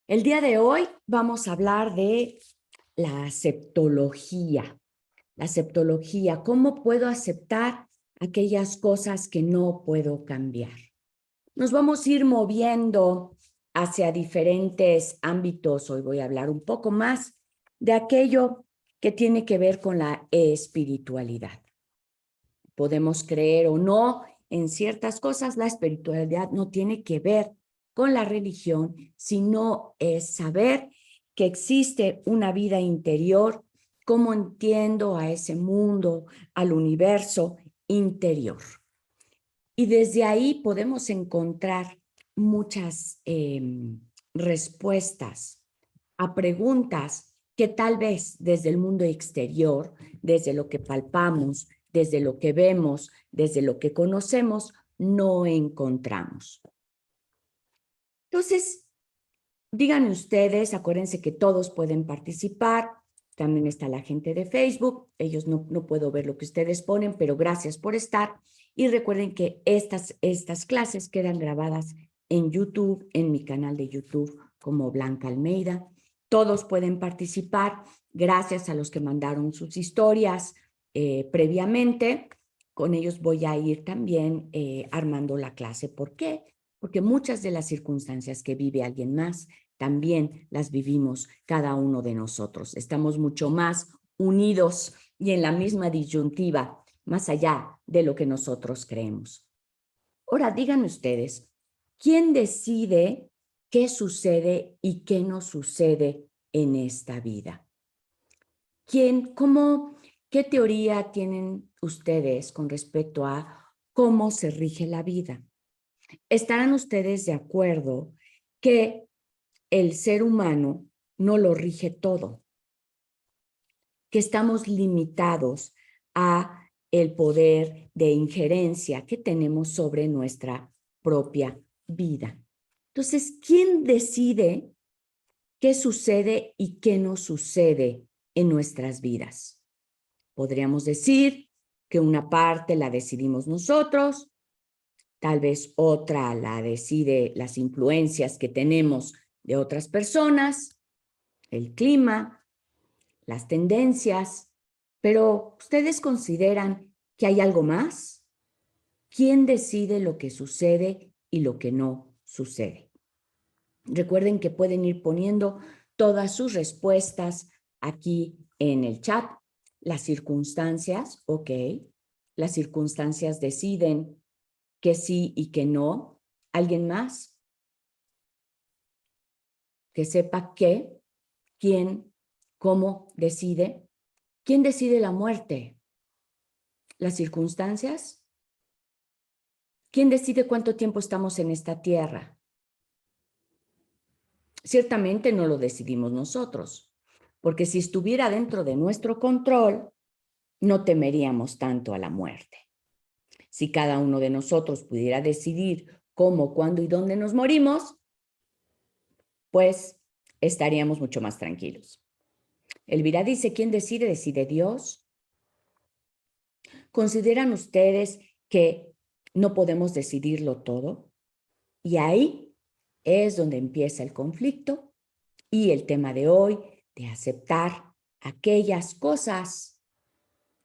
El día de hoy vamos a hablar de la aceptología. La aceptología, ¿cómo puedo aceptar aquellas cosas que no puedo cambiar? Nos vamos a ir moviendo hacia diferentes ámbitos. Hoy voy a hablar un poco más de aquello que tiene que ver con la espiritualidad. Podemos creer o no en ciertas cosas. La espiritualidad no tiene que ver con la religión, sino es saber que existe una vida interior, cómo entiendo a ese mundo, al universo interior. Y desde ahí podemos encontrar muchas respuestas a preguntas que tal vez desde el mundo exterior, desde lo que palpamos, desde lo que vemos, desde lo que conocemos, no encontramos. Entonces, díganme ustedes, acuérdense que todos pueden participar, también está la gente de Facebook, ellos no puedo ver lo que ustedes ponen, pero gracias por estar. Y recuerden que estas clases quedan grabadas en YouTube, en mi canal de YouTube como Blanca Almeida. Todos pueden participar, gracias a los que mandaron sus historias previamente. Con ellos voy a ir también armando la clase. ¿Por qué? Porque muchas de las circunstancias que vive alguien más también las vivimos cada uno de nosotros. Estamos mucho más unidos y en la misma disyuntiva, más allá de lo que nosotros creemos. Ahora, díganme ustedes, ¿quién decide qué sucede y qué no sucede en esta vida? ¿Qué teoría tienen ustedes con respecto a cómo se rige la vida? ¿Estarán ustedes de acuerdo que el ser humano no lo rige todo, que estamos limitados a el poder de injerencia que tenemos sobre nuestra propia vida? Entonces, ¿quién decide qué sucede y qué no sucede en nuestras vidas? Podríamos decir que una parte la decidimos nosotros, tal vez otra la decide las influencias que tenemos de otras personas, el clima, las tendencias, pero ¿ustedes consideran que hay algo más? ¿Quién decide lo que sucede y lo que no sucede? Recuerden que pueden ir poniendo todas sus respuestas aquí en el chat. Las circunstancias, ok. Las circunstancias deciden que sí y que no. ¿Alguien más? Que sepa qué, quién, cómo decide. ¿Quién decide la muerte? ¿Las circunstancias? ¿Quién decide cuánto tiempo estamos en esta tierra? Ciertamente no lo decidimos nosotros, porque si estuviera dentro de nuestro control, no temeríamos tanto a la muerte. Si cada uno de nosotros pudiera decidir cómo, cuándo y dónde nos morimos, pues estaríamos mucho más tranquilos. Elvira dice, ¿quién decide? ¿Decide Dios? ¿Consideran ustedes que no podemos decidirlo todo? Y ahí es donde empieza el conflicto y el tema de hoy de aceptar aquellas cosas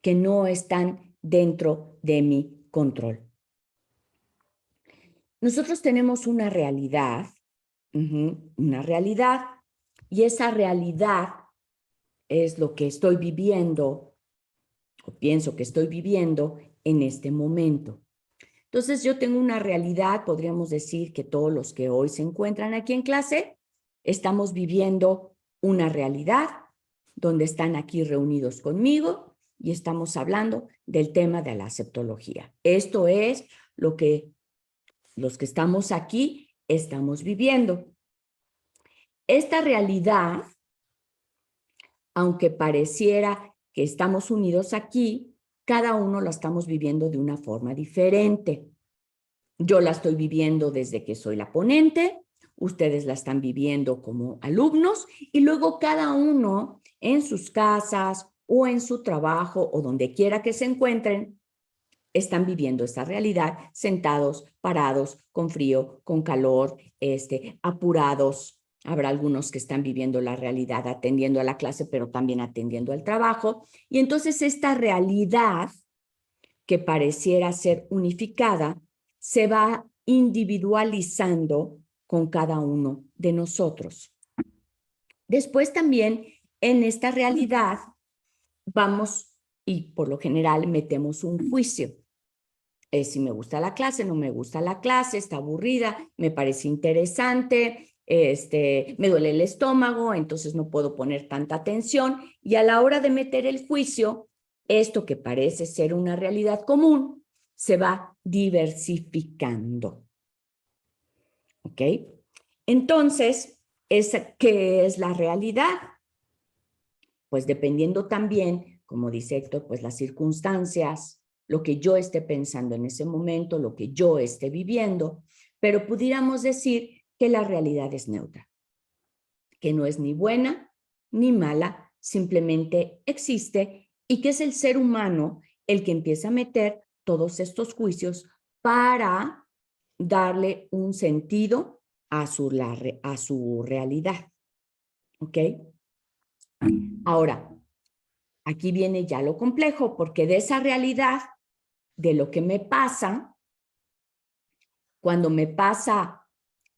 que no están dentro de mi control. Nosotros tenemos una realidad, y esa realidad es lo que estoy viviendo, o pienso que estoy viviendo en este momento. Entonces, yo tengo una realidad, podríamos decir que todos los que hoy se encuentran aquí en clase, estamos viviendo una realidad donde están aquí reunidos conmigo y estamos hablando del tema de la aceptología. Esto es lo que los que estamos aquí estamos viviendo. Esta realidad, aunque pareciera que estamos unidos aquí, cada uno la estamos viviendo de una forma diferente. Yo la estoy viviendo desde que soy la ponente, ustedes la están viviendo como alumnos y luego cada uno en sus casas o en su trabajo o donde quiera que se encuentren, están viviendo esta realidad sentados, parados, con frío, con calor, apurados, Habrá algunos que están viviendo la realidad atendiendo a la clase, pero también atendiendo al trabajo. Y entonces esta realidad que pareciera ser unificada se va individualizando con cada uno de nosotros. Después también en esta realidad vamos y por lo general metemos un juicio. Si me gusta la clase, no me gusta la clase, está aburrida, me parece interesante, me duele el estómago, entonces no puedo poner tanta atención. Y a la hora de meter el juicio, esto que parece ser una realidad común, se va diversificando. ¿Ok? Entonces, ¿qué es la realidad? Pues dependiendo también, como dice Héctor, pues las circunstancias, lo que yo esté pensando en ese momento, lo que yo esté viviendo, pero pudiéramos decir que la realidad es neutra, que no es ni buena ni mala, simplemente existe y que es el ser humano el que empieza a meter todos estos juicios para darle un sentido a su realidad. ¿Ok? Ahora, aquí viene ya lo complejo, porque de esa realidad, de lo que me pasa, cuando me pasa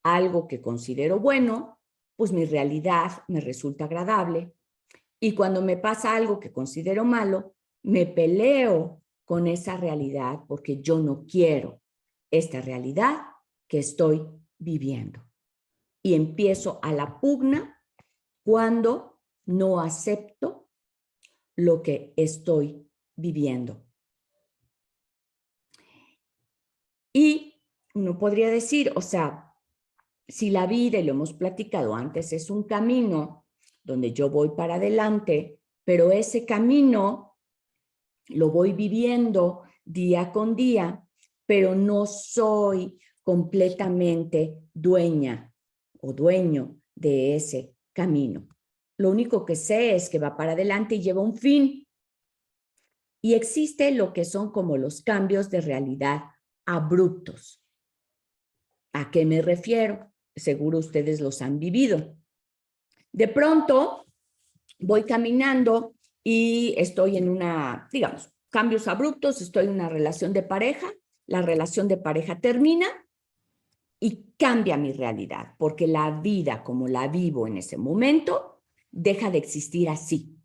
algo que considero bueno, pues mi realidad me resulta agradable. Y cuando me pasa algo que considero malo, me peleo con esa realidad porque yo no quiero esta realidad que estoy viviendo. Y empiezo a la pugna cuando no acepto lo que estoy viviendo. Y uno podría decir, o sea, si la vida, y lo hemos platicado antes, es un camino donde yo voy para adelante, pero ese camino lo voy viviendo día con día, pero no soy completamente dueña o dueño de ese camino. Lo único que sé es que va para adelante y lleva un fin. Y existe lo que son como los cambios de realidad abruptos. ¿A qué me refiero? Seguro ustedes los han vivido. De pronto voy caminando y estoy en una, digamos, cambios abruptos, estoy en una relación de pareja, la relación de pareja termina y cambia mi realidad, porque la vida como la vivo en ese momento deja de existir así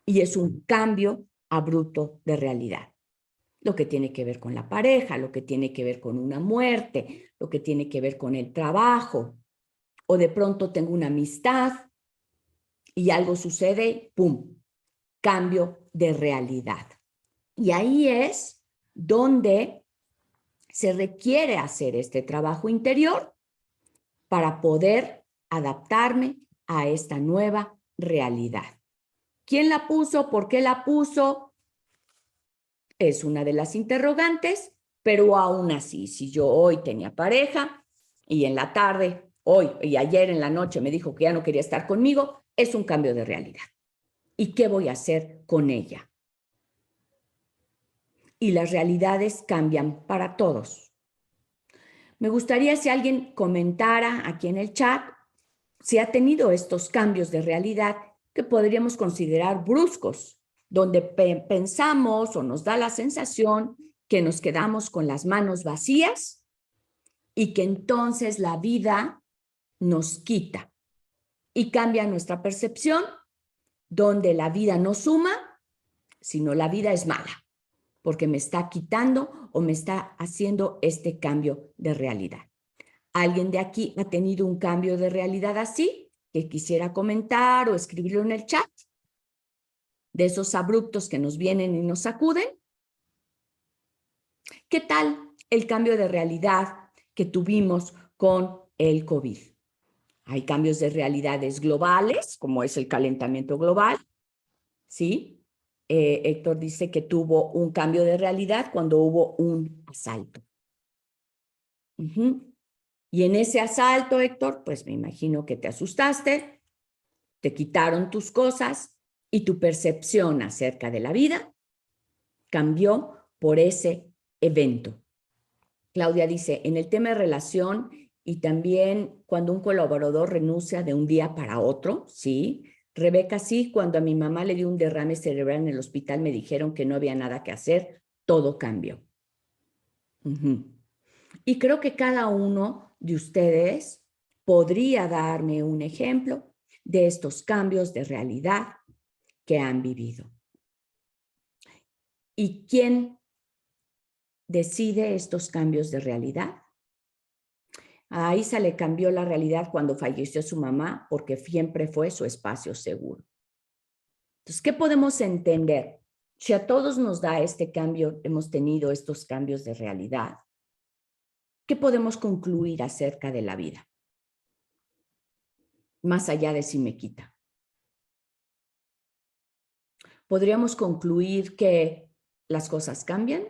y es un cambio abrupto de realidad. Lo que tiene que ver con la pareja, lo que tiene que ver con una muerte, lo que tiene que ver con el trabajo, o de pronto tengo una amistad y algo sucede, ¡pum!, cambio de realidad. Y ahí es donde se requiere hacer este trabajo interior para poder adaptarme a esta nueva realidad. ¿Quién la puso? ¿Por qué la puso? Es una de las interrogantes, pero aún así, si yo hoy tenía pareja y en la tarde, hoy y ayer en la noche me dijo que ya no quería estar conmigo, es un cambio de realidad. ¿Y qué voy a hacer con ella? Y las realidades cambian para todos. Me gustaría si alguien comentara aquí en el chat si ha tenido estos cambios de realidad que podríamos considerar bruscos, donde pensamos o nos da la sensación que nos quedamos con las manos vacías y que entonces la vida nos quita y cambia nuestra percepción, donde la vida no suma, sino la vida es mala, porque me está quitando o me está haciendo este cambio de realidad. ¿Alguien de aquí ha tenido un cambio de realidad así que quisiera comentar o escribirlo en el chat? De esos abruptos que nos vienen y nos sacuden. ¿Qué tal el cambio de realidad que tuvimos con el COVID? Hay cambios de realidades globales, como es el calentamiento global, ¿sí? Héctor dice que tuvo un cambio de realidad cuando hubo un asalto. Y en ese asalto, Héctor, pues me imagino que te asustaste, te quitaron tus cosas y tu percepción acerca de la vida cambió por ese evento. Claudia dice, en el tema de relación y también cuando un colaborador renuncia de un día para otro, ¿sí? Rebeca, sí, cuando a mi mamá le dio un derrame cerebral en el hospital me dijeron que no había nada que hacer, todo cambió. Y creo que cada uno de ustedes podría darme un ejemplo de estos cambios de realidad que han vivido. ¿Y quién decide estos cambios de realidad? A Isa le cambió la realidad cuando falleció su mamá porque siempre fue su espacio seguro. Entonces, ¿qué podemos entender? Si a todos nos da este cambio, hemos tenido estos cambios de realidad, ¿qué podemos concluir acerca de la vida? Más allá de si me quita. Podríamos concluir que las cosas cambian,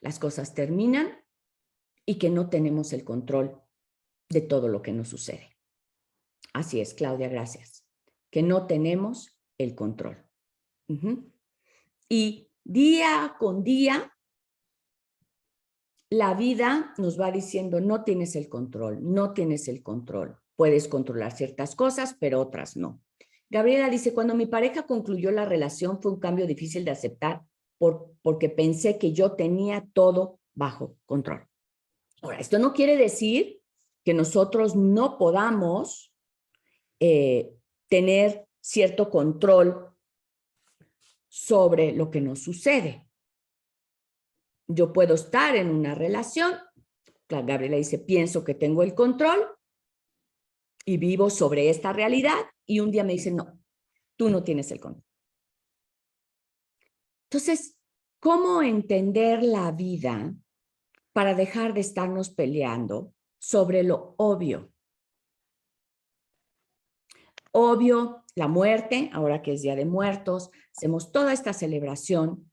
las cosas terminan y que no tenemos el control de todo lo que nos sucede. Así es, Claudia, gracias. Que no tenemos el control. Y día con día, la vida nos va diciendo, no tienes el control, no tienes el control. Puedes controlar ciertas cosas, pero otras no. Gabriela dice, cuando mi pareja concluyó la relación fue un cambio difícil de aceptar porque pensé que yo tenía todo bajo control. Ahora, esto no quiere decir que nosotros no podamos tener cierto control sobre lo que nos sucede. Yo puedo estar en una relación, Gabriela dice, pienso que tengo el control y vivo sobre esta realidad y un día me dice, no, tú no tienes el control. Entonces, ¿cómo entender la vida para dejar de estarnos peleando sobre lo obvio? Obvio, la muerte, ahora que es Día de Muertos, hacemos toda esta celebración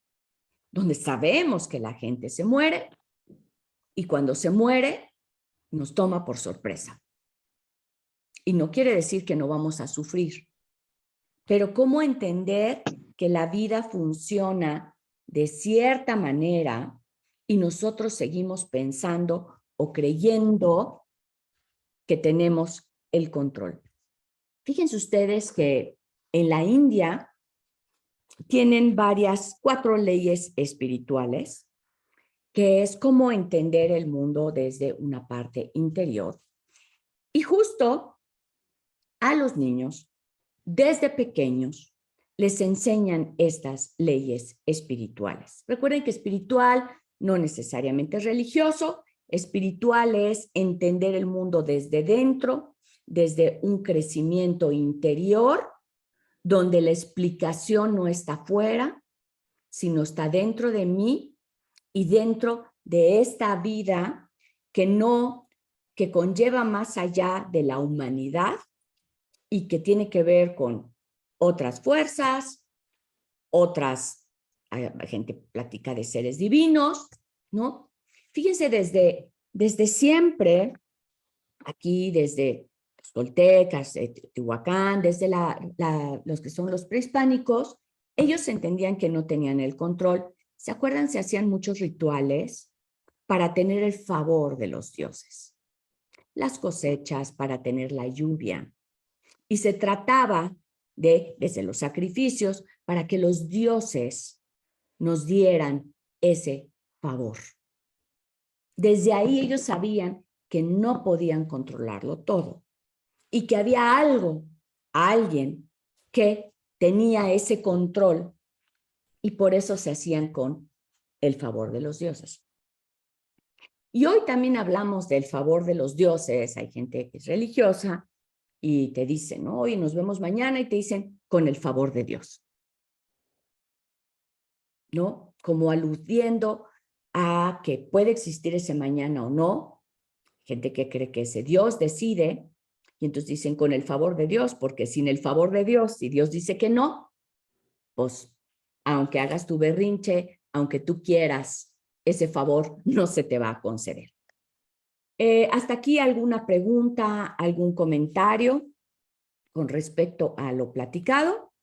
donde sabemos que la gente se muere y cuando se muere nos toma por sorpresa. Y no quiere decir que no vamos a sufrir, pero ¿cómo entender que la vida funciona de cierta manera y nosotros seguimos pensando o creyendo que tenemos el control? Fíjense ustedes que en la India tienen 4 leyes espirituales, que es cómo entender el mundo desde una parte interior. Y justo a los niños, desde pequeños, les enseñan estas leyes espirituales. Recuerden que espiritual no necesariamente es religioso, espiritual es entender el mundo desde dentro, desde un crecimiento interior, donde la explicación no está fuera, sino está dentro de mí y dentro de esta vida que conlleva más allá de la humanidad y que tiene que ver con otras fuerzas, gente platica de seres divinos, ¿no? Fíjense, desde siempre, aquí desde los toltecas, Teotihuacán, desde los que son los prehispánicos, ellos entendían que no tenían el control. ¿Se acuerdan? Se hacían muchos rituales para tener el favor de los dioses. Las cosechas para tener la lluvia. Y se trataba desde los sacrificios, para que los dioses nos dieran ese favor. Desde ahí ellos sabían que no podían controlarlo todo y que había alguien que tenía ese control y por eso se hacían con el favor de los dioses. Y hoy también hablamos del favor de los dioses. Hay gente que es religiosa y te dicen, ¿no? Oye, nos vemos mañana y te dicen con el favor de Dios, ¿no? Como aludiendo a que puede existir ese mañana o no. Gente que cree que ese Dios decide y entonces dicen con el favor de Dios, porque sin el favor de Dios, si Dios dice que no, pues aunque hagas tu berrinche, aunque tú quieras, ese favor no se te va a conceder. ¿Hasta aquí alguna pregunta, algún comentario con respecto a lo platicado?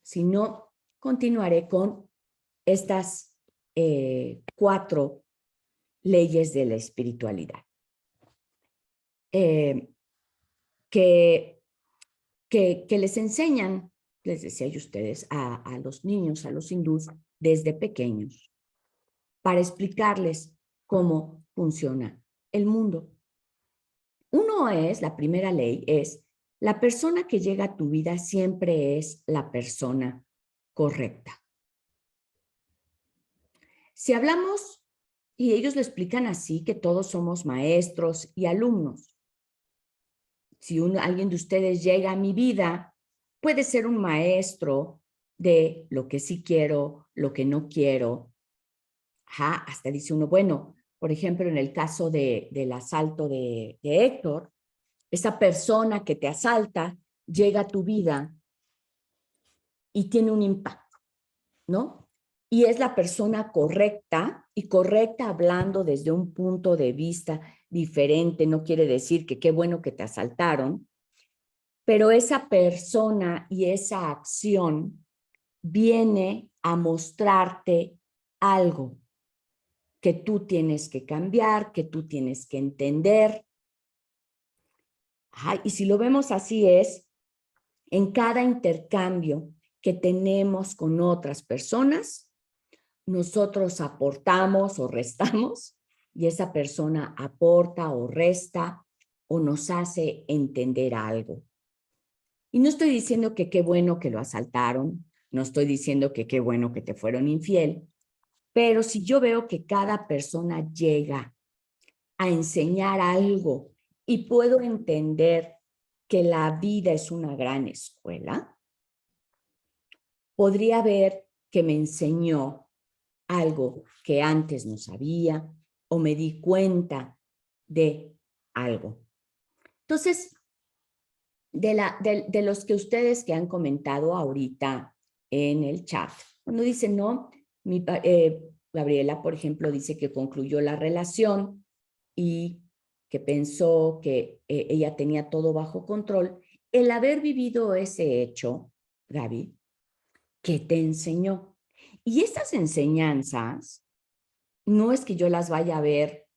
Si no, continuaré con estas 4 leyes de la espiritualidad. eh, que les enseñan, les decía yo a ustedes, a los niños, a los hindús, desde pequeños, para explicarles cómo funciona el mundo. La primera ley es, la persona que llega a tu vida siempre es la persona correcta. Si hablamos, y ellos lo explican así, que todos somos maestros y alumnos. Si alguien de ustedes llega a mi vida, puede ser un maestro de lo que sí quiero, lo que no quiero. Ajá, hasta dice uno, bueno, por ejemplo, en el caso del asalto de Héctor, esa persona que te asalta llega a tu vida y tiene un impacto, ¿no? Y es la persona correcta, y correcta hablando desde un punto de vista diferente, no quiere decir que qué bueno que te asaltaron, pero esa persona y esa acción viene a mostrarte algo que tú tienes que cambiar, que tú tienes que entender. Y si lo vemos así es, en cada intercambio que tenemos con otras personas, nosotros aportamos o restamos y esa persona aporta o resta o nos hace entender algo. Y no estoy diciendo que qué bueno que lo asaltaron, no estoy diciendo que qué bueno que te fueron infiel, pero si yo veo que cada persona llega a enseñar algo y puedo entender que la vida es una gran escuela, podría ver que me enseñó algo que antes no sabía o me di cuenta de algo. Entonces, de los que ustedes que han comentado ahorita en el chat, cuando dicen, no, Gabriela, por ejemplo, dice que concluyó la relación y que pensó que ella tenía todo bajo control. El haber vivido ese hecho, Gaby, ¿qué te enseñó? Y estas enseñanzas no es que yo las vaya a ver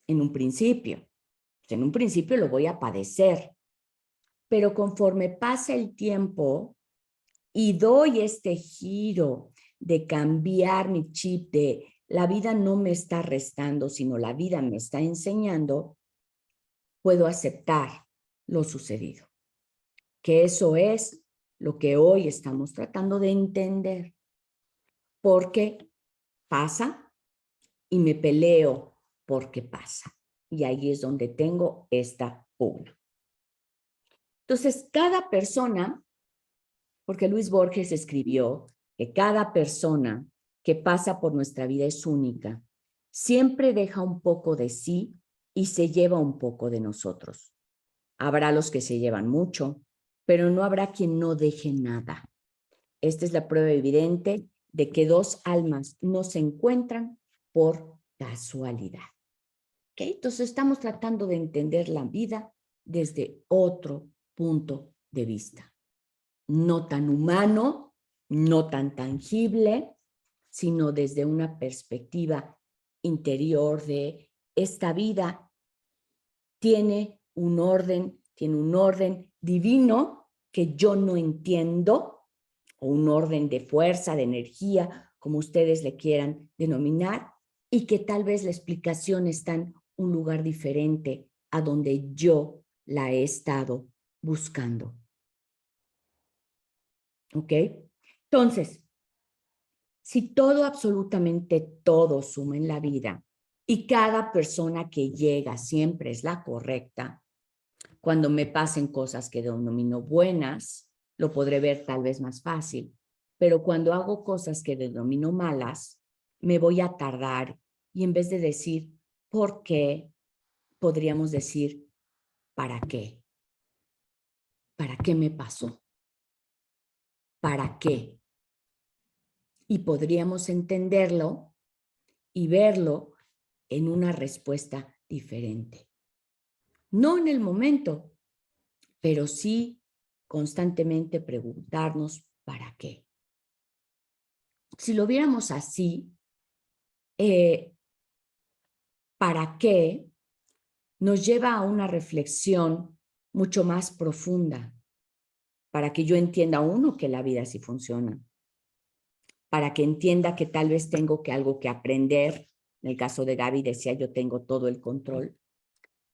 en un principio. En un principio lo voy a padecer, pero conforme pasa el tiempo y doy este giro de cambiar mi chip de la vida no me está restando, sino la vida me está enseñando, puedo aceptar lo sucedido. Que eso es lo que hoy estamos tratando de entender. Porque pasa y me peleo porque pasa. Y ahí es donde tengo esta pugna. Entonces, cada persona, porque Luis Borges escribió que cada persona que pasa por nuestra vida es única, siempre deja un poco de sí y se lleva un poco de nosotros. Habrá los que se llevan mucho, pero no habrá quien no deje nada. Esta es la prueba evidente de que dos almas no se encuentran por casualidad. ¿Okay? Entonces estamos tratando de entender la vida desde otro punto de vista. No tan humano, no tan tangible, sino desde una perspectiva interior de esta vida tiene un orden divino que yo no entiendo, o un orden de fuerza, de energía, como ustedes le quieran denominar, y que tal vez la explicación está en un lugar diferente a donde yo la he estado buscando. ¿Ok? Entonces, si todo, absolutamente todo suma en la vida y cada persona que llega siempre es la correcta, cuando me pasen cosas que denomino buenas, lo podré ver tal vez más fácil, pero cuando hago cosas que denomino malas, me voy a tardar y en vez de decir ¿por qué? Podríamos decir ¿para qué? ¿Para qué me pasó? ¿Para qué? Y podríamos entenderlo y verlo en una respuesta diferente. No en el momento, pero sí constantemente preguntarnos ¿para qué? Si lo viéramos así, ¿para qué? nos lleva a una reflexión mucho más profunda para que yo entienda, uno, que la vida sí funciona, para que entienda que tal vez tengo algo que aprender. En el caso de Gaby decía, yo tengo todo el control.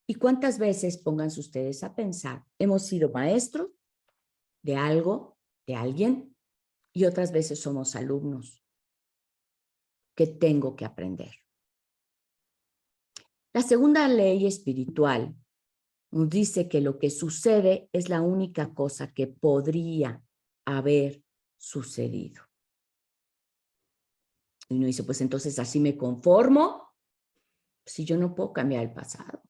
¿Y cuántas veces, pónganse ustedes a pensar, hemos sido maestros de algo, de alguien, y otras veces somos alumnos que tengo que aprender? La segunda ley espiritual nos dice que lo que sucede es la única cosa que podría haber sucedido. Y uno dice, pues entonces así me conformo, si yo no puedo cambiar el pasado.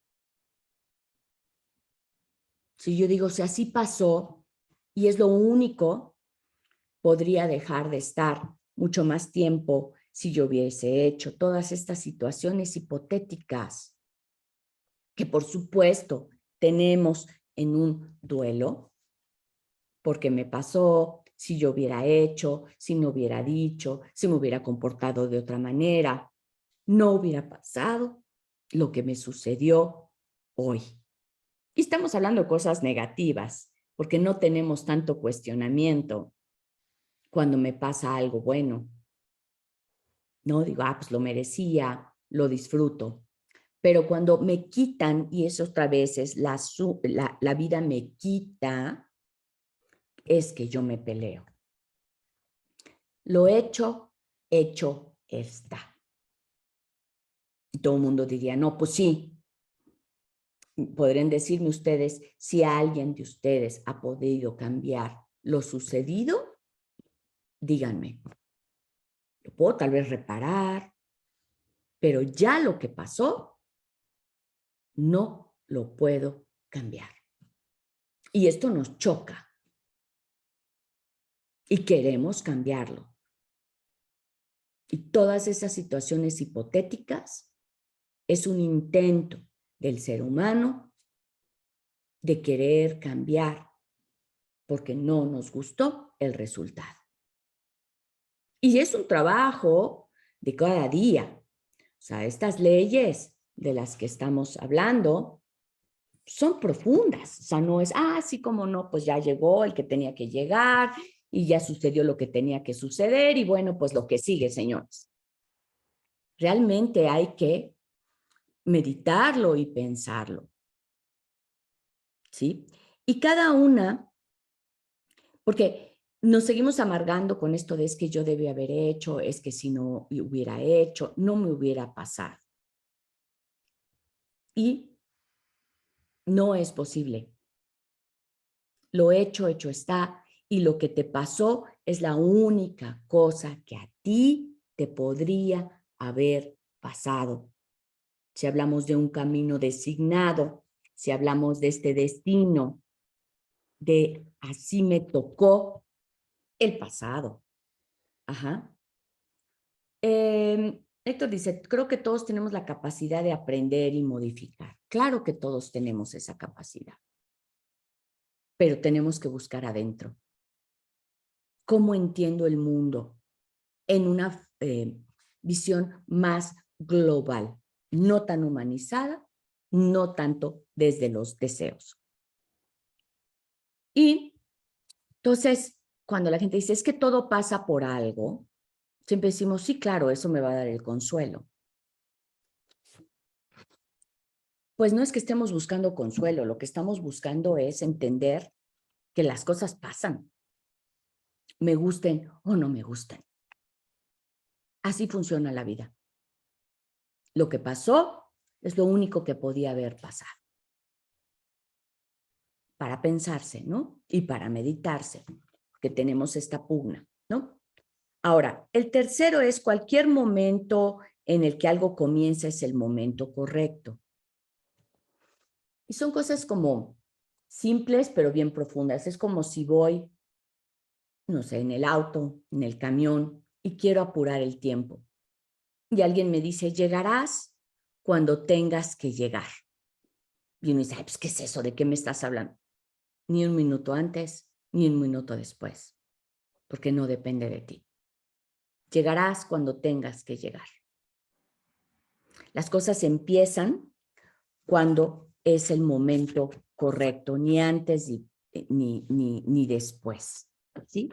Si yo digo, si así pasó y es lo único, podría dejar de estar mucho más tiempo si yo hubiese hecho todas estas situaciones hipotéticas que por supuesto tenemos en un duelo, porque me pasó, si yo hubiera hecho, si no hubiera dicho, si me hubiera comportado de otra manera, no hubiera pasado lo que me sucedió hoy. Y estamos hablando de cosas negativas, porque no tenemos tanto cuestionamiento cuando me pasa algo bueno. No digo, pues lo merecía, lo disfruto. Pero cuando me quitan, y eso otra vez es la vida me quita, es que yo me peleo. Lo hecho está. Y todo el mundo diría, no, pues sí. Podrían decirme ustedes si alguien de ustedes ha podido cambiar lo sucedido. Díganme. Lo puedo tal vez reparar, pero ya lo que pasó no lo puedo cambiar. Y esto nos choca y queremos cambiarlo. Y todas esas situaciones hipotéticas es un intento del ser humano de querer cambiar porque no nos gustó el resultado. Y es un trabajo de cada día. O sea, estas leyes de las que estamos hablando son profundas. O sea, no es, sí, como no, pues ya llegó el que tenía que llegar y ya sucedió lo que tenía que suceder y bueno, pues lo que sigue, señores. Realmente hay que meditarlo y pensarlo, ¿sí? Y cada una, porque nos seguimos amargando con esto de es que yo debí haber hecho, es que si no hubiera hecho, no me hubiera pasado. Y no es posible. Lo hecho está, y lo que te pasó es la única cosa que a ti te podría haber pasado. Si hablamos de un camino designado, si hablamos de este destino, de así me tocó el pasado. Ajá. Héctor dice, creo que todos tenemos la capacidad de aprender y modificar. Claro que todos tenemos esa capacidad, pero tenemos que buscar adentro. ¿Cómo entiendo el mundo? En una visión más global, no tan humanizada, no tanto desde los deseos. Y entonces, cuando la gente dice, es que todo pasa por algo, siempre decimos, sí, claro, eso me va a dar el consuelo. Pues no es que estemos buscando consuelo, lo que estamos buscando es entender que las cosas pasan, me gusten o no me gusten. Así funciona la vida. Lo que pasó es lo único que podía haber pasado. Para pensarse, ¿no? Y para meditarse, porque tenemos esta pugna, ¿no? Ahora, el tercero es cualquier momento en el que algo comienza es el momento correcto. Y son cosas como simples, pero bien profundas. Es como si voy, no sé, en el auto, en el camión, y quiero apurar el tiempo. Y alguien me dice, llegarás cuando tengas que llegar. Y uno dice, pues, ¿qué es eso? ¿De qué me estás hablando? Ni un minuto antes, ni un minuto después, porque no depende de ti. Llegarás cuando tengas que llegar. Las cosas empiezan cuando es el momento correcto, ni antes ni después, ¿sí?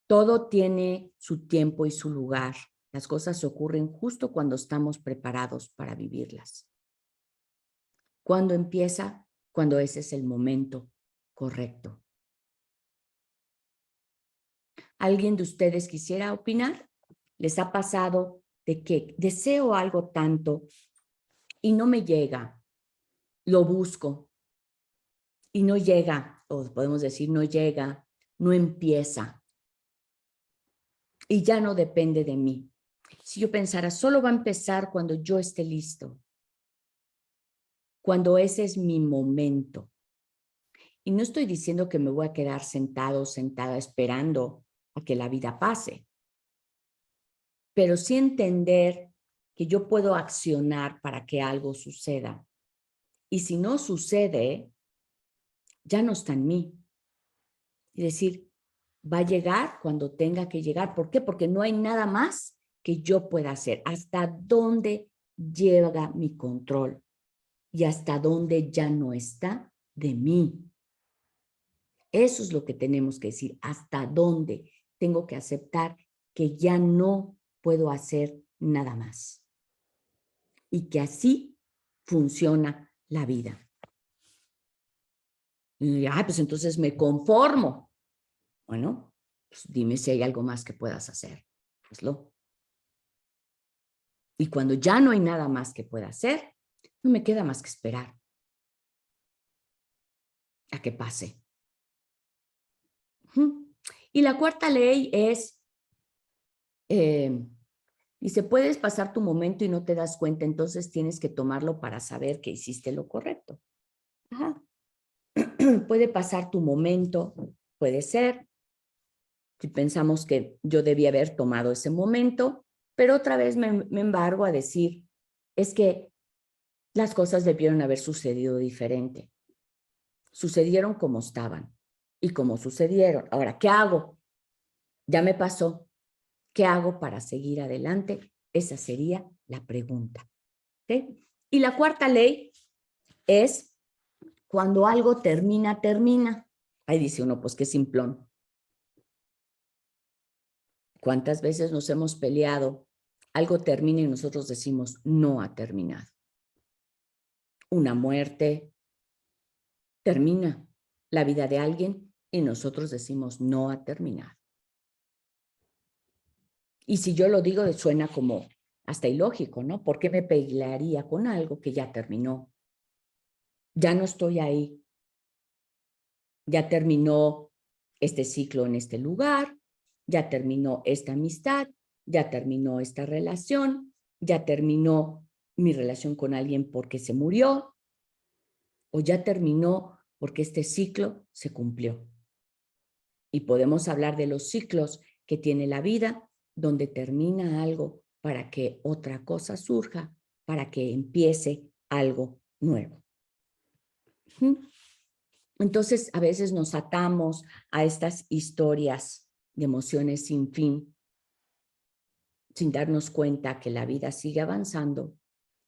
Todo tiene su tiempo y su lugar. Las cosas ocurren justo cuando estamos preparados para vivirlas. ¿Cuándo empieza? Cuando ese es el momento correcto. ¿Alguien de ustedes quisiera opinar? ¿Les ha pasado de que deseo algo tanto y no me llega? Lo busco y no llega, o podemos decir no llega, no empieza y ya no depende de mí. Si yo pensara, solo va a empezar cuando yo esté listo, cuando ese es mi momento. Y no estoy diciendo que me voy a quedar sentado o sentada esperando a que la vida pase, pero sí entender que yo puedo accionar para que algo suceda. Y si no sucede, ya no está en mí. Es decir, va a llegar cuando tenga que llegar. ¿Por qué? Porque no hay nada más que yo pueda hacer. ¿Hasta dónde llega mi control? Y hasta dónde ya no está de mí. Eso es lo que tenemos que decir. ¿Hasta dónde tengo que aceptar que ya no puedo hacer nada más? Y que así funciona la vida. Y, pues entonces me conformo. Bueno, pues dime si hay algo más que puedas hacer. Hazlo. Y cuando ya no hay nada más que pueda hacer, no me queda más que esperar a que pase. Y la cuarta ley es, dice, puedes pasar tu momento y no te das cuenta, entonces tienes que tomarlo para saber que hiciste lo correcto. Ajá. Puede pasar tu momento, puede ser, si pensamos que yo debía haber tomado ese momento, pero otra vez me embargo a decir, es que las cosas debieron haber sucedido diferente. Sucedieron como estaban y como sucedieron. Ahora, ¿qué hago? Ya me pasó. ¿Qué hago para seguir adelante? Esa sería la pregunta. ¿Sí? Y la cuarta ley es cuando algo termina, termina. Ahí dice uno, pues qué simplón. ¿Cuántas veces nos hemos peleado? Algo termina y nosotros decimos, no ha terminado. Una muerte termina la vida de alguien y nosotros decimos, no ha terminado. Y si yo lo digo, suena como hasta ilógico, ¿no? ¿Por qué me pelearía con algo que ya terminó? Ya no estoy ahí. Ya terminó este ciclo en este lugar, ya terminó esta amistad, ya terminó esta relación, ya terminó mi relación con alguien porque se murió, o ya terminó porque este ciclo se cumplió. Y podemos hablar de los ciclos que tiene la vida, donde termina algo para que otra cosa surja, para que empiece algo nuevo. Entonces, a veces nos atamos a estas historias de emociones sin fin, sin darnos cuenta que la vida sigue avanzando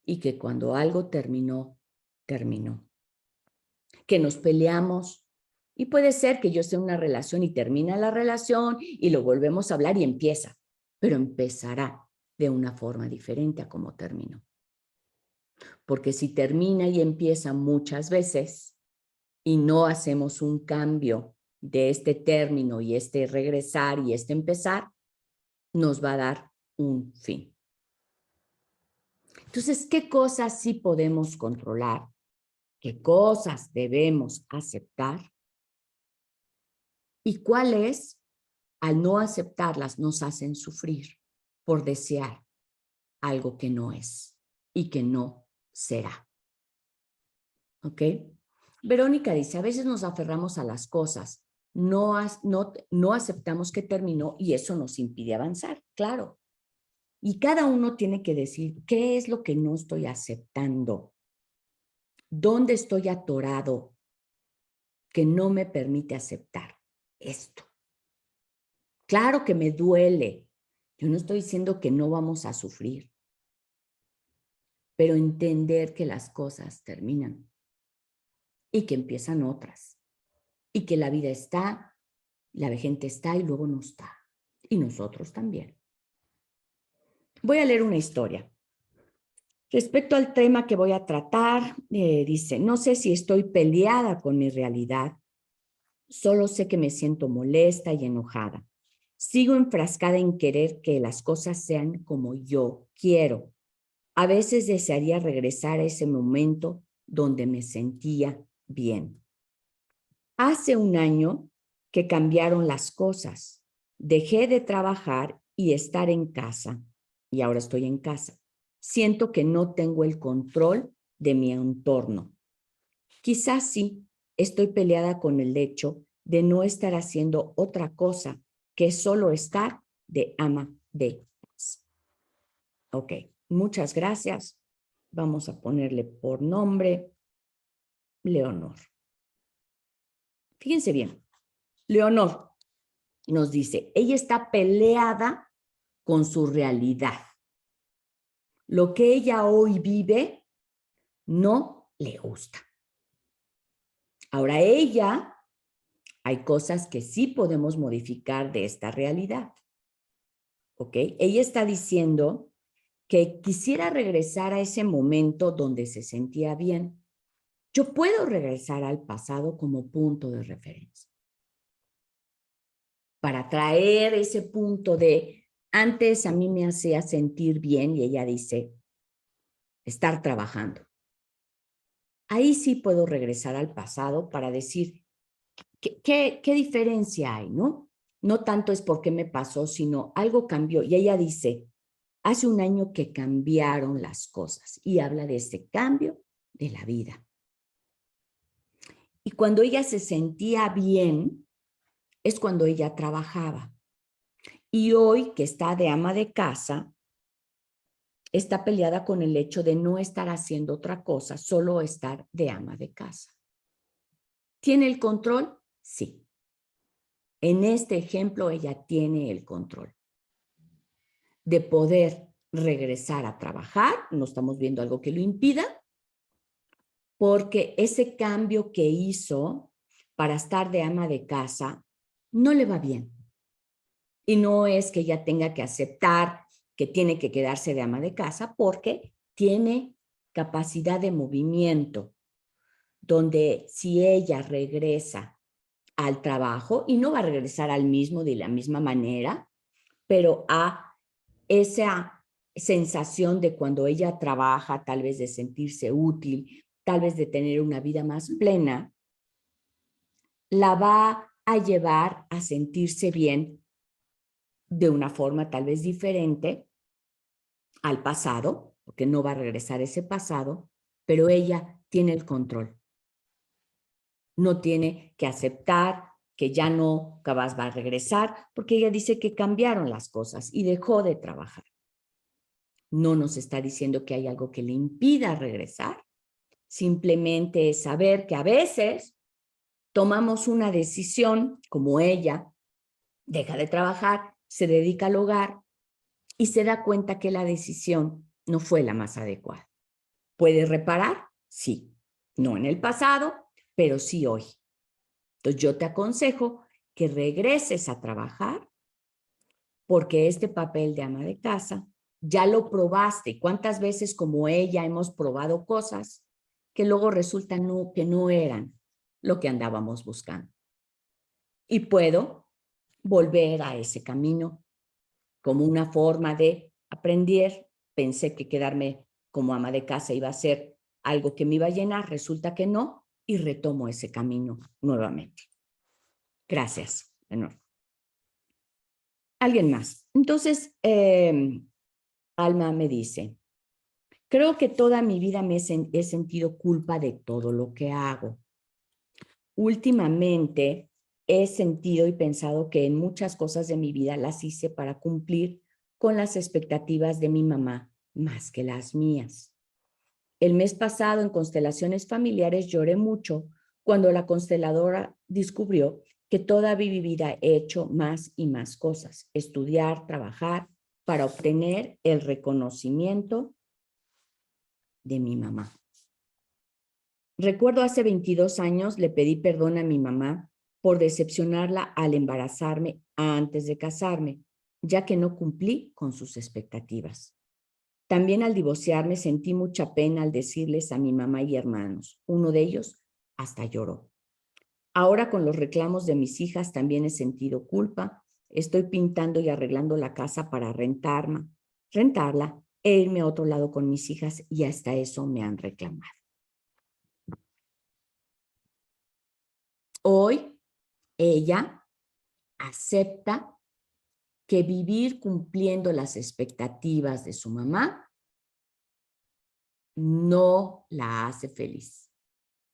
y que cuando algo terminó, terminó. Que nos peleamos y puede ser que yo esté en una relación y termina la relación y lo volvemos a hablar y empieza, pero empezará de una forma diferente a como terminó. Porque si termina y empieza muchas veces y no hacemos un cambio de este término y este regresar y este empezar, nos va a dar un fin. Entonces, ¿qué cosas sí podemos controlar? ¿Qué cosas debemos aceptar? ¿Y cuáles, al no aceptarlas, nos hacen sufrir por desear algo que no es y que no será? ¿Ok? Verónica dice, a veces nos aferramos a las cosas, no aceptamos que terminó y eso nos impide avanzar, claro. Y cada uno tiene que decir, ¿qué es lo que no estoy aceptando? ¿Dónde estoy atorado que no me permite aceptar esto? Claro que me duele. Yo no estoy diciendo que no vamos a sufrir. pero entender que las cosas terminan y que empiezan otras y que la vida está, la gente está y luego no está. Y nosotros también. Voy a leer una historia. Respecto al tema que voy a tratar, dice, no sé si estoy peleada con mi realidad, solo sé que me siento molesta y enojada. Sigo enfrascada en querer que las cosas sean como yo quiero. A veces desearía regresar a ese momento donde me sentía bien. Hace un año que cambiaron las cosas. Dejé de trabajar y estar en casa. Y ahora estoy en casa. Siento que no tengo el control de mi entorno. Quizás sí, estoy peleada con el hecho de no estar haciendo otra cosa que solo estar de ama de casa. Ok, muchas gracias. Vamos a ponerle por nombre Leonor. Fíjense bien, Leonor nos dice, ella está peleada con su realidad. Lo que ella hoy vive no le gusta. Ahora ella, hay cosas que sí podemos modificar de esta realidad. ¿Ok? Ella está diciendo que quisiera regresar a ese momento donde se sentía bien. Yo puedo regresar al pasado como punto de referencia para traer ese punto de antes a mí me hacía sentir bien y ella dice estar trabajando. Ahí sí puedo regresar al pasado para decir qué diferencia hay, ¿no? No tanto es por qué me pasó, sino algo cambió. Y ella dice, hace un año que cambiaron las cosas y habla de ese cambio de la vida. Y cuando ella se sentía bien, es cuando ella trabajaba. Y hoy que está de ama de casa, está peleada con el hecho de no estar haciendo otra cosa, solo estar de ama de casa. ¿Tiene el control? Sí. En este ejemplo, ella tiene el control de poder regresar a trabajar. No estamos viendo algo que lo impida, porque ese cambio que hizo para estar de ama de casa no le va bien. Y no es que ella tenga que aceptar que tiene que quedarse de ama de casa porque tiene capacidad de movimiento, donde si ella regresa al trabajo, y no va a regresar al mismo de la misma manera, pero a esa sensación de cuando ella trabaja, tal vez de sentirse útil, tal vez de tener una vida más plena, la va a llevar a sentirse bien de una forma tal vez diferente al pasado, porque no va a regresar ese pasado, pero ella tiene el control. No tiene que aceptar que ya no capaz va a regresar, porque ella dice que cambiaron las cosas y dejó de trabajar. No nos está diciendo que hay algo que le impida regresar, simplemente es saber que a veces tomamos una decisión como ella, deja de trabajar, se dedica al hogar y se da cuenta que la decisión no fue la más adecuada. ¿Puede reparar? Sí. No en el pasado, pero sí hoy. Entonces yo te aconsejo que regreses a trabajar porque este papel de ama de casa ya lo probaste. ¿Cuántas veces como ella hemos probado cosas que luego resultan que no eran lo que andábamos buscando? Y puedo volver a ese camino como una forma de aprender. Pensé que quedarme como ama de casa iba a ser algo que me iba a llenar, resulta que no, y retomo ese camino nuevamente. Gracias, Leonor. Alguien más. Entonces, Alma me dice, creo que toda mi vida he sentido culpa de todo lo que hago. Últimamente he sentido y pensado que en muchas cosas de mi vida las hice para cumplir con las expectativas de mi mamá más que las mías. El mes pasado en constelaciones familiares lloré mucho cuando la consteladora descubrió que toda mi vida he hecho más y más cosas, estudiar, trabajar, para obtener el reconocimiento de mi mamá. Recuerdo hace 22 años le pedí perdón a mi mamá por decepcionarla al embarazarme antes de casarme, ya que no cumplí con sus expectativas. También al divorciarme sentí mucha pena al decirles a mi mamá y hermanos. Uno de ellos hasta lloró. Ahora con los reclamos de mis hijas también he sentido culpa. Estoy pintando y arreglando la casa para rentarla, e irme a otro lado con mis hijas y hasta eso me han reclamado. Hoy ella acepta que vivir cumpliendo las expectativas de su mamá no la hace feliz.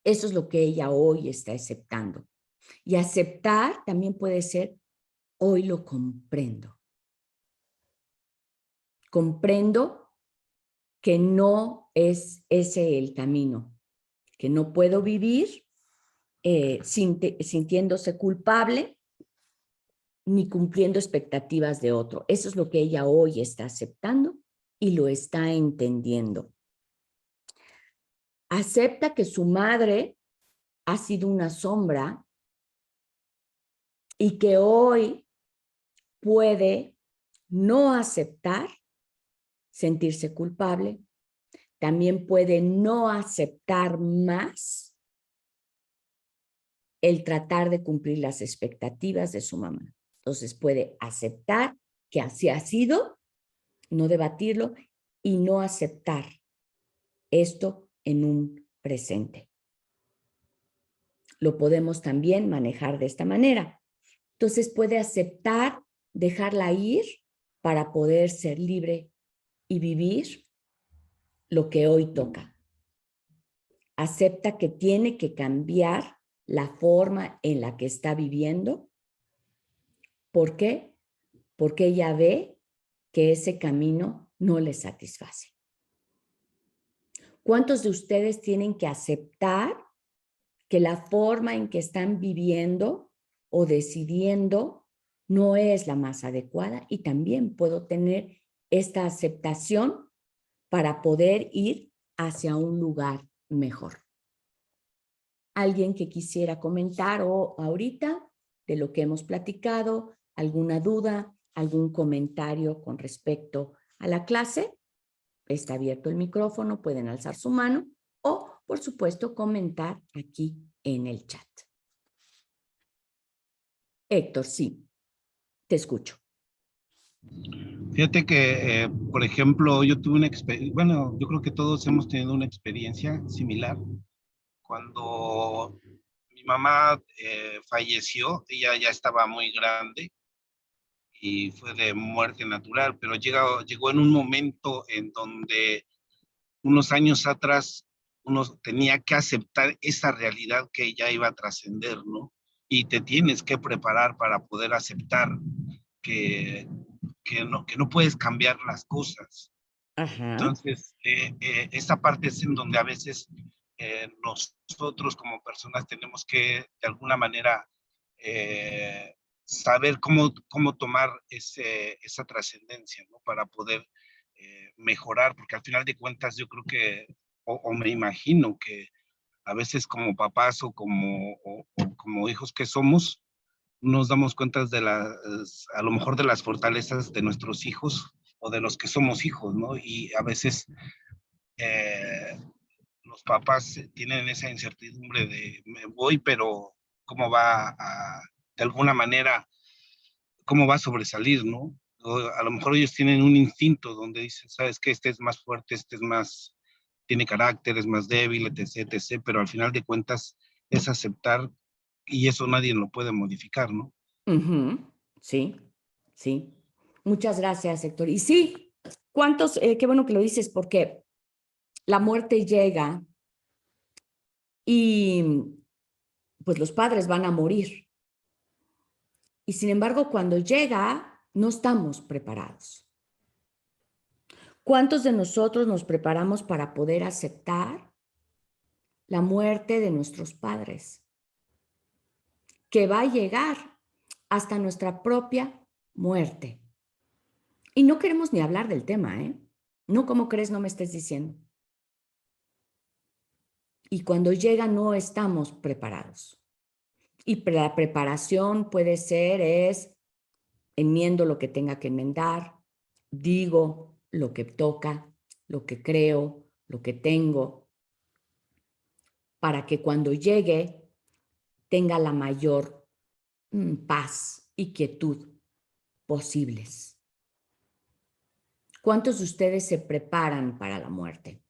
Eso es lo que ella hoy está aceptando. Y aceptar también puede ser, hoy lo comprendo. Comprendo que no es ese el camino, que no puedo vivir sintiéndose culpable ni cumpliendo expectativas de otro. Eso es lo que ella hoy está aceptando y lo está entendiendo. Acepta que su madre ha sido una sombra y que hoy puede no aceptar sentirse culpable. También puede no aceptar más el tratar de cumplir las expectativas de su mamá. Entonces puede aceptar que así ha sido, no debatirlo y no aceptar esto en un presente. Lo podemos también manejar de esta manera. Entonces puede aceptar, dejarla ir para poder ser libre y vivir lo que hoy toca. Acepta que tiene que cambiar la forma en la que está viviendo. ¿Por qué? Porque ella ve que ese camino no le satisface. ¿Cuántos de ustedes tienen que aceptar que la forma en que están viviendo o decidiendo no es la más adecuada? Y también puedo tener esta aceptación para poder ir hacia un lugar mejor. ¿Alguien que quisiera comentar o ahorita de lo que hemos platicado? ¿Alguna duda? ¿Algún comentario con respecto a la clase? Está abierto el micrófono, pueden alzar su mano o, por supuesto, comentar aquí en el chat. Héctor, sí, te escucho. Fíjate que, por ejemplo, yo tuve una experiencia, bueno, yo creo que todos hemos tenido una experiencia similar. Cuando mi mamá falleció, ella ya estaba muy grande y fue de muerte natural, pero llegó en un momento en donde unos años atrás uno tenía que aceptar esa realidad que ya iba a trascender, ¿no? Y te tienes que preparar para poder aceptar que, que no puedes cambiar las cosas. Ajá. Entonces, esta parte es en donde a veces nosotros como personas tenemos que, de alguna manera, saber cómo tomar esa trascendencia, ¿no? Para poder mejorar, porque al final de cuentas yo creo que, o me imagino que a veces como papás o como hijos que somos, nos damos cuenta de a lo mejor de las fortalezas de nuestros hijos o de los que somos hijos, ¿no? Y a veces eh, los papás tienen esa incertidumbre de me voy, pero cómo de alguna manera, cómo va a sobresalir, ¿no? O a lo mejor ellos tienen un instinto donde dicen, sabes que este es más fuerte, este es más, tiene carácter, es más débil, etc., etc., pero al final de cuentas es aceptar y eso nadie lo puede modificar, ¿no? Uh-huh. Sí, sí. Muchas gracias, Héctor. Y sí, ¿cuántos? Qué bueno que lo dices, porque la muerte llega y pues los padres van a morir. Y sin embargo, cuando llega, no estamos preparados. ¿Cuántos de nosotros nos preparamos para poder aceptar la muerte de nuestros padres? Que va a llegar hasta nuestra propia muerte. Y no queremos ni hablar del tema, ¿eh? No, ¿cómo crees? No me estés diciendo. Y cuando llega no estamos preparados. Y la preparación puede ser, enmiendo lo que tenga que enmendar, digo lo que toca, lo que creo, lo que tengo, para que cuando llegue tenga la mayor paz y quietud posibles. ¿Cuántos de ustedes se preparan para la muerte?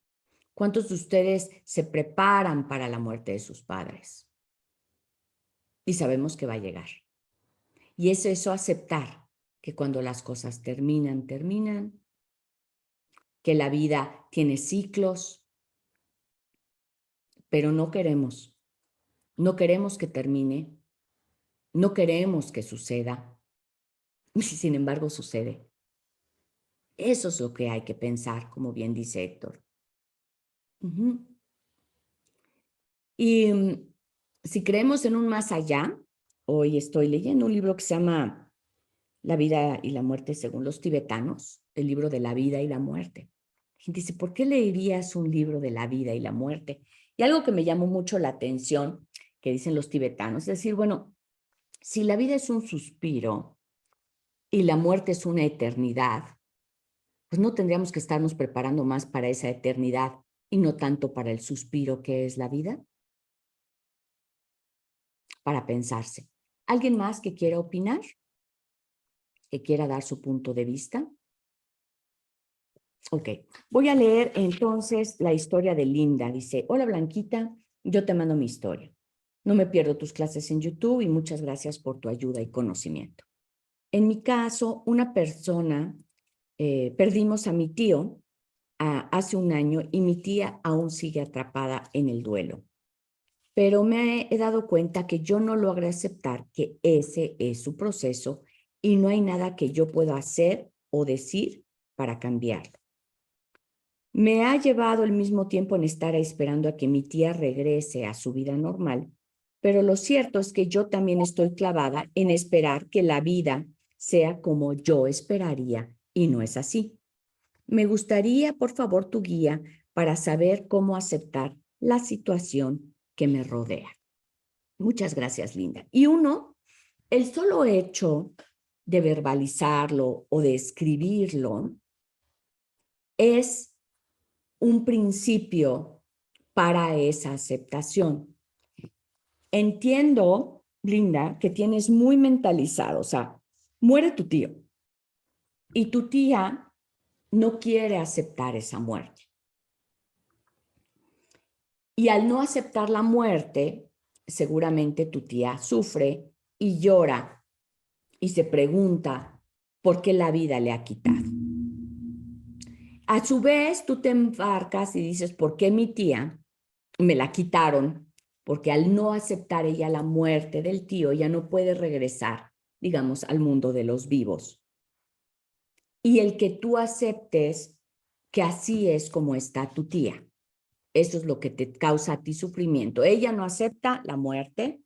¿Cuántos de ustedes se preparan para la muerte de sus padres? Y sabemos que va a llegar. Y es eso, aceptar que cuando las cosas terminan, terminan, que la vida tiene ciclos, pero no queremos que termine, no queremos que suceda, y sin embargo sucede. Eso es lo que hay que pensar, como bien dice Héctor. Y si creemos en un más allá, hoy estoy leyendo un libro que se llama La vida y la muerte según los tibetanos, el libro de la vida y la muerte. La gente dice, ¿por qué leerías un libro de la vida y la muerte? Y algo que me llamó mucho la atención, que dicen los tibetanos, es decir, bueno, si la vida es un suspiro y la muerte es una eternidad, pues no tendríamos que estarnos preparando más para esa eternidad y no tanto para el suspiro que es la vida. Para pensarse. ¿Alguien más que quiera opinar? ¿Que quiera dar su punto de vista? Ok, voy a leer entonces la historia de Linda. Dice, hola Blanquita, yo te mando mi historia. No me pierdo tus clases en YouTube y muchas gracias por tu ayuda y conocimiento. En mi caso, una persona, perdimos a mi tío hace un año y mi tía aún sigue atrapada en el duelo. Pero me he dado cuenta que yo no logro aceptar que ese es su proceso y no hay nada que yo pueda hacer o decir para cambiarlo. Me ha llevado el mismo tiempo en estar esperando a que mi tía regrese a su vida normal, pero lo cierto es que yo también estoy clavada en esperar que la vida sea como yo esperaría y no es así. Me gustaría, por favor, tu guía para saber cómo aceptar la situación que me rodea. Muchas gracias, Linda. Y uno, el solo hecho de verbalizarlo o de escribirlo es un principio para esa aceptación. Entiendo, Linda, que tienes muy mentalizado, o sea, muere tu tío y tu tía no quiere aceptar esa muerte. Y al no aceptar la muerte, seguramente tu tía sufre y llora y se pregunta por qué la vida le ha quitado. A su vez, tú te embarcas y dices, ¿por qué mi tía me la quitaron? Porque al no aceptar ella la muerte del tío, ya no puede regresar, digamos, al mundo de los vivos. Y el que tú aceptes que así es como está tu tía, eso es lo que te causa a ti sufrimiento. Ella no acepta la muerte,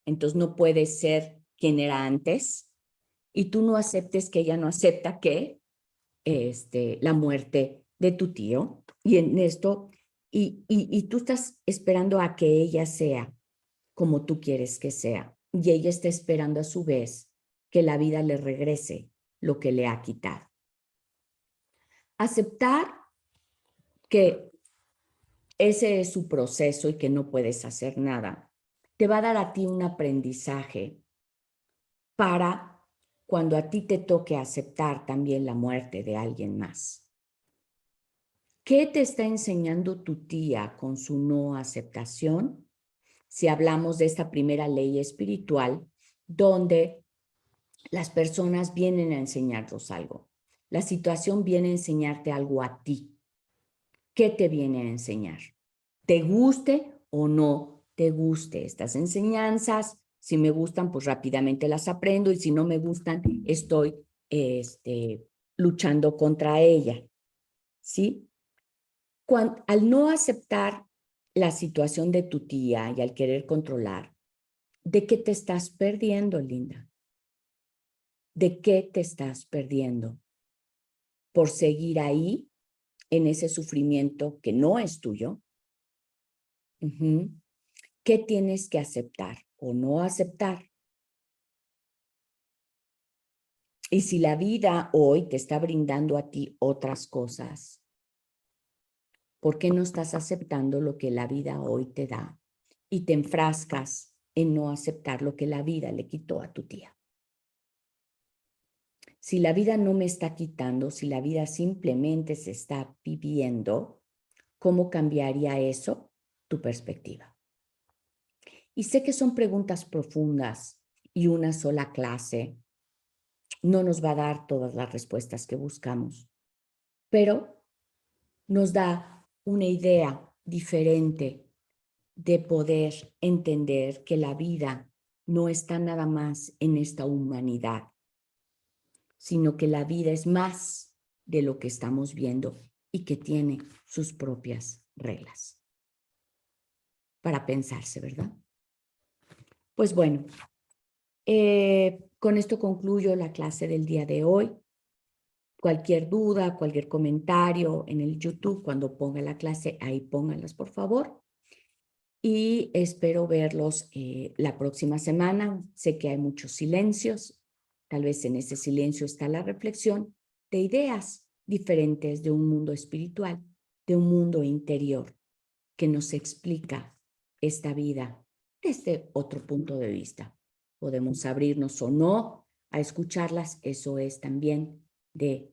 entonces no puede ser quien era antes, y tú no aceptes que ella no acepta que la muerte de tu tío, y en esto, y tú estás esperando a que ella sea como tú quieres que sea, y ella está esperando a su vez que la vida le regrese lo que le ha quitado. Aceptar que ese es su proceso y que no puedes hacer nada, te va a dar a ti un aprendizaje para cuando a ti te toque aceptar también la muerte de alguien más. ¿Qué te está enseñando tu tía con su no aceptación? Si hablamos de esta primera ley espiritual, donde las personas vienen a enseñarnos algo. La situación viene a enseñarte algo a ti. ¿Qué te viene a enseñar? ¿Te guste o no te guste estas enseñanzas? Si me gustan, pues rápidamente las aprendo, y si no me gustan, estoy luchando contra ella, ¿sí? Al no aceptar la situación de tu tía y al querer controlar, ¿de qué te estás perdiendo, Linda? ¿De qué te estás perdiendo? ¿Por seguir ahí en ese sufrimiento que no es tuyo? Ujú. ¿Qué tienes que aceptar o no aceptar? Y si la vida hoy te está brindando a ti otras cosas, ¿por qué no estás aceptando lo que la vida hoy te da y te enfrascas en no aceptar lo que la vida le quitó a tu tía? Si la vida no me está quitando, si la vida simplemente se está viviendo, ¿cómo cambiaría eso tu perspectiva? Y sé que son preguntas profundas y una sola clase no nos va a dar todas las respuestas que buscamos, pero nos da una idea diferente de poder entender que la vida no está nada más en esta humanidad, sino que la vida es más de lo que estamos viendo y que tiene sus propias reglas. Para pensarse, ¿verdad? Pues bueno, con esto concluyo la clase del día de hoy. Cualquier duda, cualquier comentario en el YouTube, cuando ponga la clase, ahí pónganlas, por favor. Y espero verlos la próxima semana. Sé que hay muchos silencios. Tal vez en ese silencio está la reflexión de ideas diferentes de un mundo espiritual, de un mundo interior que nos explica esta vida desde otro punto de vista. Podemos abrirnos o no a escucharlas. Eso es también de